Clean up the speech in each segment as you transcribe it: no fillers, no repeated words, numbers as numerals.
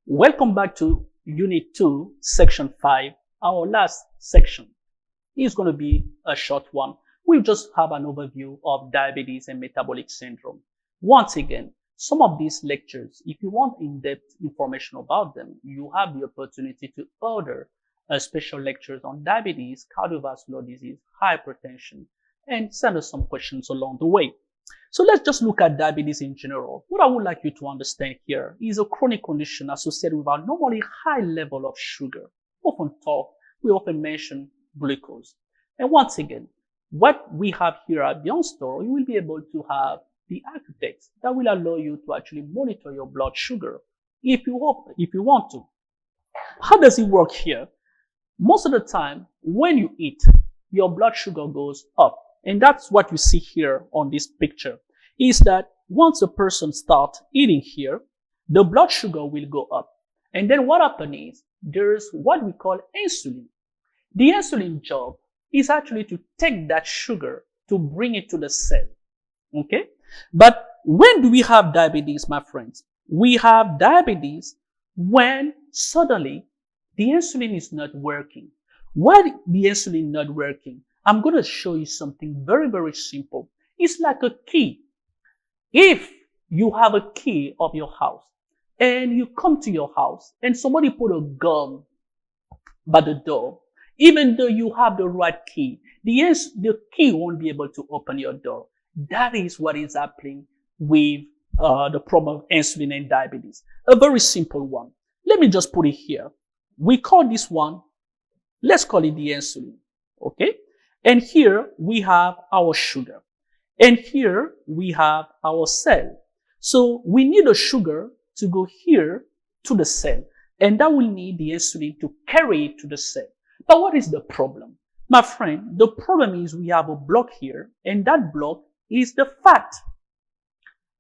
Welcome back to Unit 2, Section 5. Our last section is going to be a short one. We'll just have an overview of diabetes and metabolic syndrome. Once again, some of these lectures, if you want in-depth information about them, you have the opportunity to order special lectures on diabetes, cardiovascular disease, hypertension, and send us some questions along the way. So let's just look at diabetes in general. What I would like you to understand here is a chronic condition associated with a normally high level of sugar. We often mention glucose. And once again, what we have here at Beyond Store, you will be able to have the architects that will allow you to actually monitor your blood sugar if you want to. How does it work here? Most of the time, when you eat, your blood sugar goes up. And that's what you see here on this picture, is that once a person starts eating here, the blood sugar will go up. And then what happens is there's what we call insulin. The insulin job is actually to take that sugar to bring it to the cell. Okay? But when do we have diabetes, my friends? We have diabetes when suddenly the insulin is not working. Why the insulin not working? I'm going to show you something very, very simple. It's like a key. If you have a key of your house and you come to your house and somebody put a gun by the door, even though you have the right key, the key won't be able to open your door. That is what is happening with the problem of insulin and diabetes. A very simple one. Let me just put it here. We call this one, let's call it the insulin. Okay? And here we have our sugar. And here we have our cell. So we need a sugar to go here to the cell. And that will need the insulin to carry it to the cell. But what is the problem? My friend, the problem is we have a block here, and that block is the fat.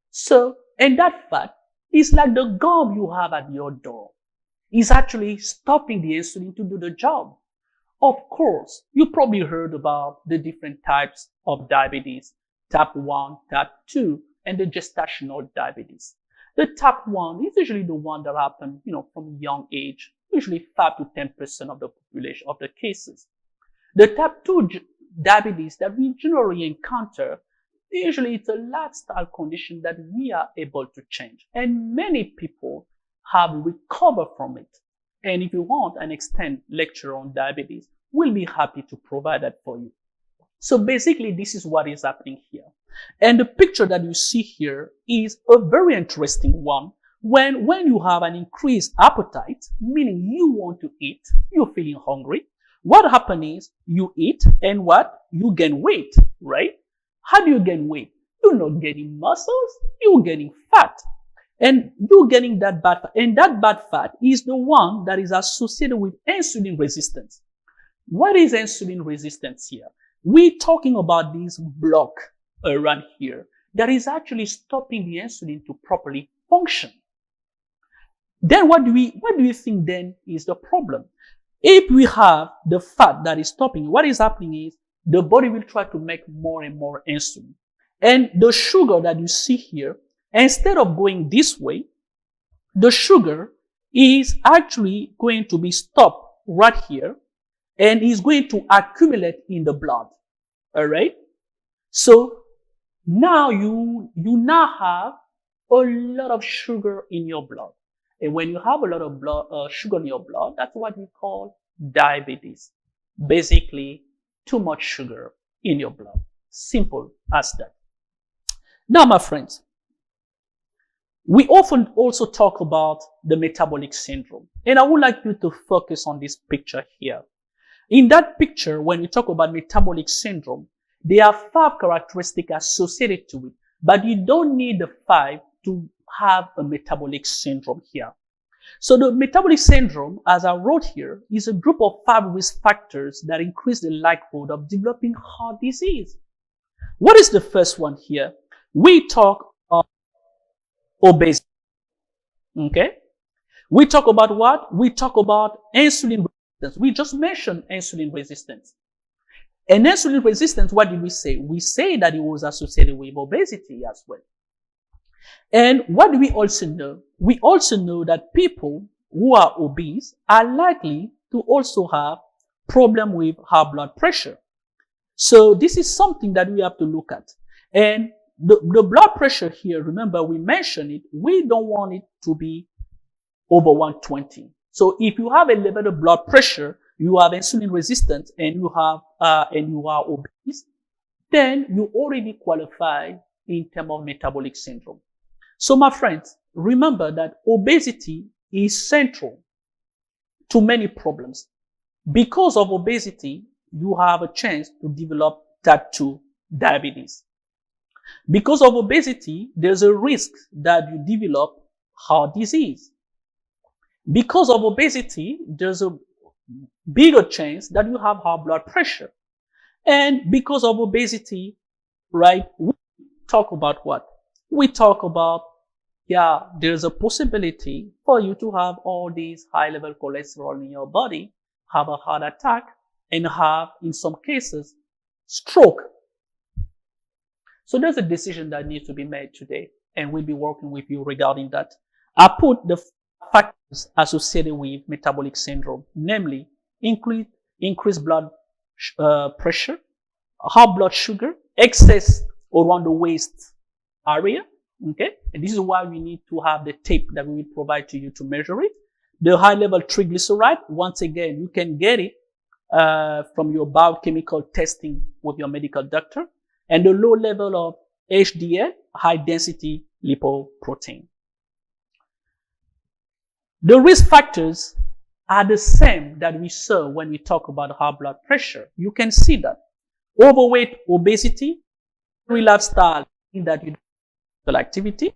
So, and that fat is like the gum you have at your door. It's actually stopping the insulin to do the job. Of course, you probably heard about the different types of diabetes, type 1, type 2, and the gestational diabetes. The type 1 is usually the one that happens, from a young age, usually 5 to 10% of the population of the cases. The type 2 diabetes that we generally encounter, usually it's a lifestyle condition that we are able to change. And many people have recovered from it. And if you want an extended lecture on diabetes, we'll be happy to provide that for you. So basically, this is what is happening here. And the picture that you see here is a very interesting one. When you have an increased appetite, meaning you want to eat, you're feeling hungry, what happens is you eat and you gain weight, right? How do you gain weight? You're not getting muscles, you're getting fat. And you're getting that bad fat. And that bad fat is the one that is associated with insulin resistance. What is insulin resistance here? We're talking about this block around here that is actually stopping the insulin to properly function. Then what do you think then is the problem? If we have the fat that is stopping, what is happening is the body will try to make more and more insulin. And the sugar that you see here, instead of going this way, the sugar is actually going to be stopped right here and is going to accumulate in the blood. All right? So now you now have a lot of sugar in your blood. And when you have a lot of sugar in your blood, that's what we call diabetes. Basically, too much sugar in your blood. Simple as that. Now, my friends, we often also talk about the metabolic syndrome. And I would like you to focus on this picture here. In that picture, when we talk about metabolic syndrome, there are 5 characteristics associated to it. But you don't need the 5 to have a metabolic syndrome here. So the metabolic syndrome, as I wrote here, is a group of 5 risk factors that increase the likelihood of developing heart disease. What is the first one here? We talk about obesity. Okay? We talk about what? We talk about insulin resistance. We just mentioned insulin resistance. And insulin resistance, what did we say? We say that it was associated with obesity as well. And what do we also know? We also know that people who are obese are likely to also have problem with high blood pressure. So this is something that we have to look at. And the blood pressure here, remember we mentioned it, we don't want it to be over 120. So if you have elevated blood pressure, you have insulin resistance, and you are obese, then you already qualify in terms of metabolic syndrome. So my friends, remember that obesity is central to many problems. Because of obesity, you have a chance to develop type 2 diabetes. Because of obesity, there's a risk that you develop heart disease. Because of obesity, there's a bigger chance that you have high blood pressure. And because of obesity, right, we talk about what? We talk about, there's a possibility for you to have all these high-level cholesterol in your body, have a heart attack, and have, in some cases, stroke. So there's a decision that needs to be made today, and we'll be working with you regarding that. I put the factors associated with metabolic syndrome, namely increased blood pressure, high blood sugar, excess around the waist area. Okay, and this is why we need to have the tape that we will provide to you to measure it. The high level triglyceride, once again, you can get it from your biochemical testing with your medical doctor, and the low level of HDL, high density lipoprotein. The risk factors are the same that we saw when we talk about high blood pressure. You can see that overweight, obesity, lifestyle that you do activity,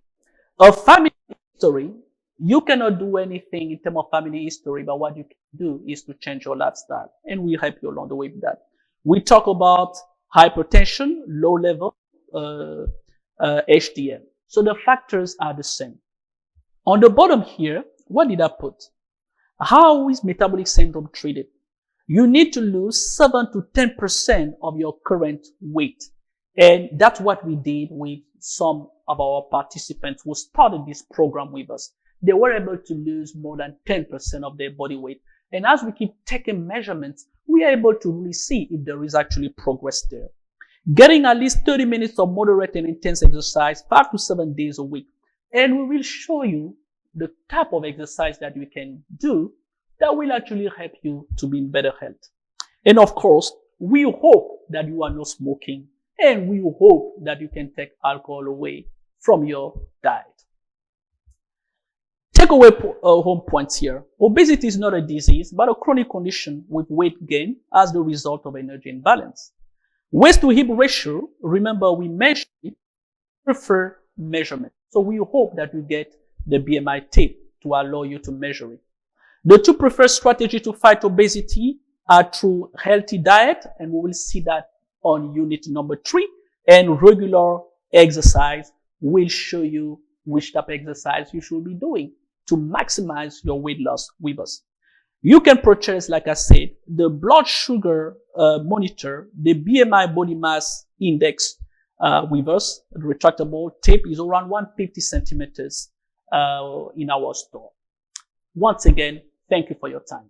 a family history. You cannot do anything in terms of family history, but what you can do is to change your lifestyle, and we help you along the way with that. We talk about hypertension, low level HDL. So the factors are the same. On the bottom here, what did I put? How is metabolic syndrome treated? You need to lose 7 to 10% of your current weight. And that's what we did with some of our participants who started this program with us. They were able to lose more than 10% of their body weight. And as we keep taking measurements, we are able to really see if there is actually progress there. Getting at least 30 minutes of moderate and intense exercise, 5 to 7 days a week. And we will show you the type of exercise that you can do that will actually help you to be in better health. And of course, we hope that you are not smoking, and we hope that you can take alcohol away from your diet. Takeaway home points here. Obesity is not a disease, but a chronic condition with weight gain as the result of energy imbalance. Waist to hip ratio, remember we mentioned it, prefer measurement. So we hope that you get the BMI tape to allow you to measure it. The two preferred strategies to fight obesity are through healthy diet, and we will see that on unit number 3, and regular exercise will show you which type of exercise you should be doing to maximize your weight loss with us. You can purchase, like I said, the blood sugar monitor, the BMI body mass index with us. The retractable tape is around 150 centimeters in our store. Once again, thank you for your time.